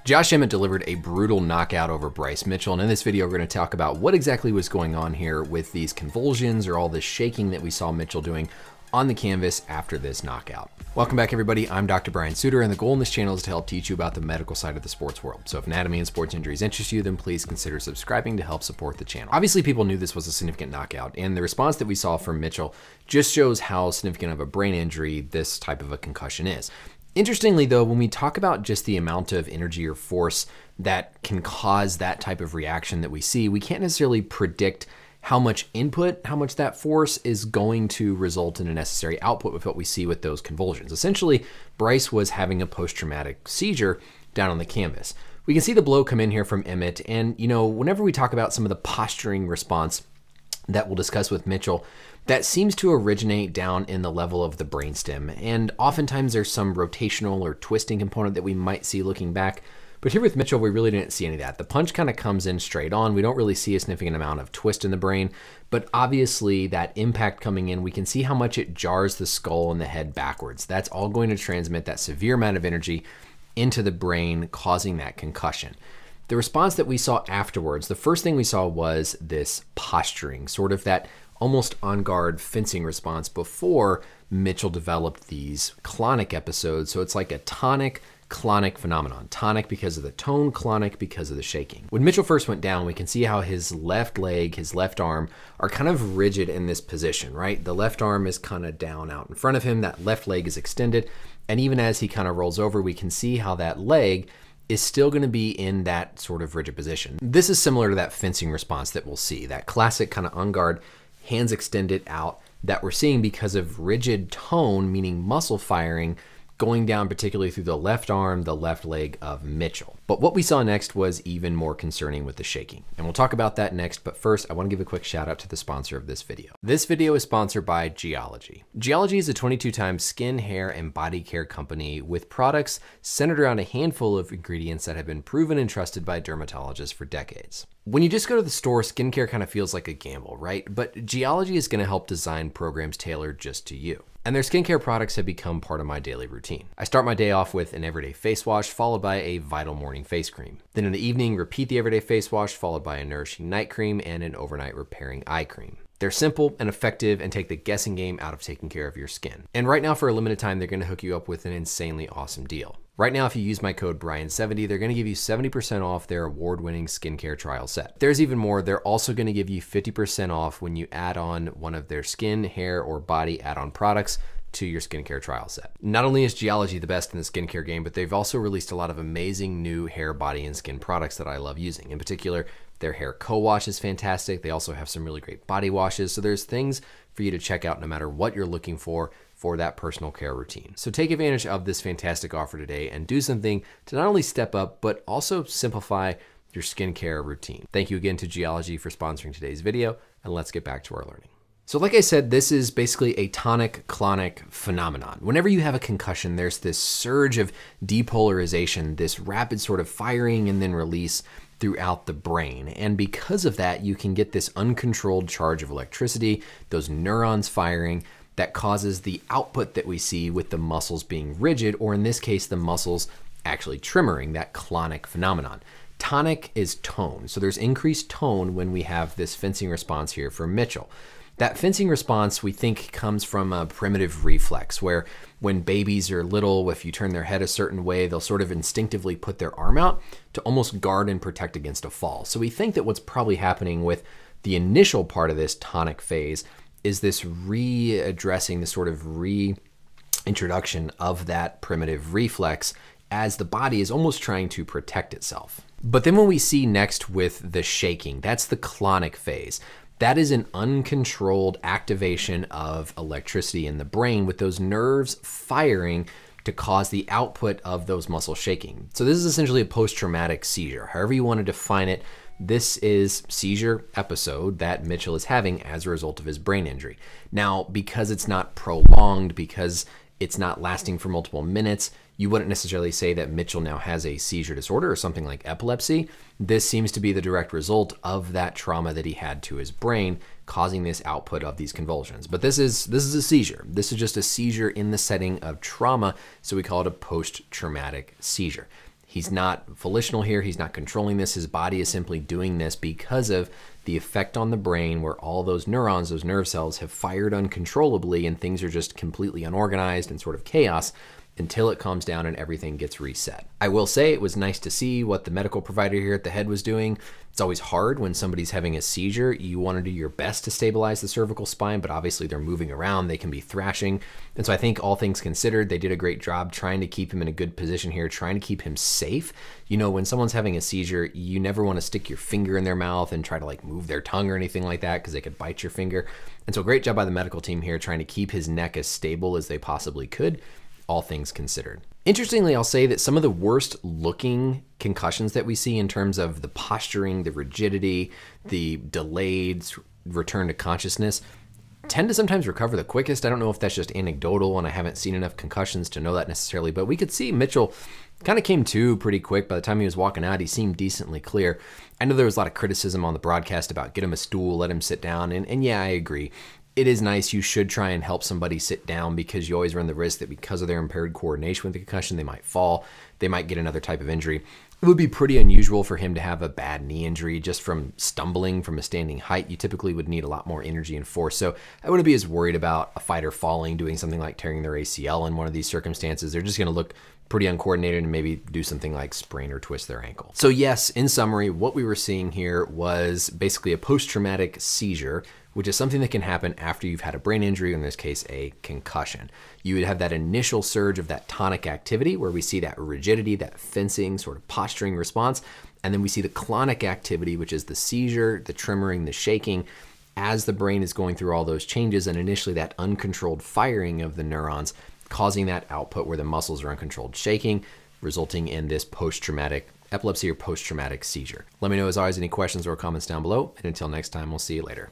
Josh Emmett delivered a brutal knockout over Bryce Mitchell, and in this video we're going to talk about what exactly was going on here with these convulsions or all this shaking that we saw Mitchell doing on the canvas after this knockout. Welcome back everybody, I'm Dr. Brian Sutterer, and the goal in this channel is to help teach you about the medical side of the sports world. So if anatomy and sports injuries interest you, then please consider subscribing to help support the channel. Obviously people knew this was a significant knockout, and the response that we saw from Mitchell just shows how significant of a brain injury this type of a concussion is. Interestingly though, when we talk about just the amount of energy or force that can cause that type of reaction that we see, we can't necessarily predict how much input, how much that force is going to result in a necessary output with what we see with those convulsions. Essentially, Bryce was having a post-traumatic seizure down on the canvas. We can see the blow come in here from Emmett, and whenever we talk about some of the posturing response that we'll discuss with Mitchell, that seems to originate down in the level of the brainstem. And oftentimes there's some rotational or twisting component that we might see looking back. But here with Mitchell, we really didn't see any of that. The punch kind of comes in straight on. We don't really see a significant amount of twist in the brain, but obviously that impact coming in, we can see how much it jars the skull and the head backwards. That's all going to transmit that severe amount of energy into the brain, causing that concussion. The response that we saw afterwards, the first thing we saw was this posturing, sort of that almost on guard fencing response before Mitchell developed these clonic episodes. So it's like a tonic clonic phenomenon. Tonic because of the tone, clonic because of the shaking. When Mitchell first went down, we can see how his left leg, his left arm are kind of rigid in this position, right? The left arm is kind of down out in front of him, that left leg is extended. And even as he kind of rolls over, we can see how that leg is still going to be in that sort of rigid position. This is similar to that fencing response that we'll see, that classic kind of on guard, hands extended out that we're seeing because of rigid tone, meaning muscle firing, going down particularly through the left arm, the left leg of Mitchell. But what we saw next was even more concerning with the shaking. And we'll talk about that next, but first I want to give a quick shout out to the sponsor of this video. This video is sponsored by Geology. Geology is a 22-time skin, hair, and body care company with products centered around a handful of ingredients that have been proven and trusted by dermatologists for decades. When you just go to the store, skincare kind of feels like a gamble, right? But Geology is going to help design programs tailored just to you. And their skincare products have become part of my daily routine. I start my day off with an everyday face wash followed by a vital morning face cream. Then in the evening, repeat the everyday face wash followed by a nourishing night cream and an overnight repairing eye cream. They're simple and effective and take the guessing game out of taking care of your skin. And right now for a limited time, they're gonna hook you up with an insanely awesome deal. Right now, if you use my code Brian70, they're gonna give you 70% off their award-winning skincare trial set. There's even more, they're also gonna give you 50% off when you add on one of their skin, hair, or body add-on products to your skincare trial set. Not only is Geology the best in the skincare game, but they've also released a lot of amazing new hair, body, and skin products that I love using. In particular, their hair co-wash is fantastic. They also have some really great body washes. So there's things for you to check out no matter what you're looking for that personal care routine. So take advantage of this fantastic offer today and do something to not only step up, but also simplify your skincare routine. Thank you again to Geology for sponsoring today's video, and let's get back to our learning. So like I said, this is basically a tonic-clonic phenomenon. Whenever you have a concussion, there's this surge of depolarization, this rapid sort of firing and then release throughout the brain. And because of that, you can get this uncontrolled charge of electricity, those neurons firing, that causes the output that we see with the muscles being rigid, or in this case, the muscles actually tremoring, that clonic phenomenon. Tonic is tone. So there's increased tone when we have this fencing response here for Mitchell. That fencing response we think comes from a primitive reflex where when babies are little, if you turn their head a certain way, they'll sort of instinctively put their arm out to almost guard and protect against a fall. So we think that what's probably happening with the initial part of this tonic phase is this readdressing, the sort of reintroduction of that primitive reflex as the body is almost trying to protect itself. But then when we see next with the shaking, that's the clonic phase. That is an uncontrolled activation of electricity in the brain with those nerves firing to cause the output of those muscles shaking. So this is essentially a post-traumatic seizure. However you want to define it, this is seizure episode that Mitchell is having as a result of his brain injury. Now, because it's not prolonged, because it's not lasting for multiple minutes, you wouldn't necessarily say that Mitchell now has a seizure disorder or something like epilepsy. This seems to be the direct result of that trauma that he had to his brain, causing this output of these convulsions. But this is a seizure. This is just a seizure in the setting of trauma, so we call it a post-traumatic seizure. He's not volitional here. He's not controlling this. His body is simply doing this because of the effect on the brain where all those neurons, those nerve cells have fired uncontrollably and things are just completely unorganized and sort of chaos until it calms down and everything gets reset. I will say it was nice to see what the medical provider here at the head was doing. It's always hard when somebody's having a seizure. You want to do your best to stabilize the cervical spine, but obviously they're moving around, they can be thrashing. And so I think all things considered, they did a great job trying to keep him in a good position here, trying to keep him safe. You know, when someone's having a seizure, you never want to stick your finger in their mouth and try to like move their tongue or anything like that because they could bite your finger. And so great job by the medical team here trying to keep his neck as stable as they possibly could, all things considered. Interestingly, I'll say that some of the worst looking concussions that we see in terms of the posturing, the rigidity, the delayed return to consciousness tend to sometimes recover the quickest. I don't know if that's just anecdotal and I haven't seen enough concussions to know that necessarily, but we could see Mitchell kind of came to pretty quick. By the time he was walking out, he seemed decently clear. I know there was a lot of criticism on the broadcast about get him a stool, let him sit down. And yeah, I agree. It is nice. You should try and help somebody sit down because you always run the risk that because of their impaired coordination with the concussion, they might fall, they might get another type of injury. It would be pretty unusual for him to have a bad knee injury just from stumbling from a standing height. You typically would need a lot more energy and force. So I wouldn't be as worried about a fighter falling, doing something like tearing their ACL in one of these circumstances. They're just going to look pretty uncoordinated and maybe do something like sprain or twist their ankle. So yes, in summary, what we were seeing here was basically a post-traumatic seizure, which is something that can happen after you've had a brain injury, in this case, a concussion. You would have that initial surge of that tonic activity where we see that rigidity, that fencing, sort of posturing response. And then we see the clonic activity, which is the seizure, the tremoring, the shaking, as the brain is going through all those changes and initially that uncontrolled firing of the neurons, causing that output where the muscles are uncontrolled shaking, resulting in this post-traumatic epilepsy or post-traumatic seizure. Let me know as always any questions or comments down below. And until next time, we'll see you later.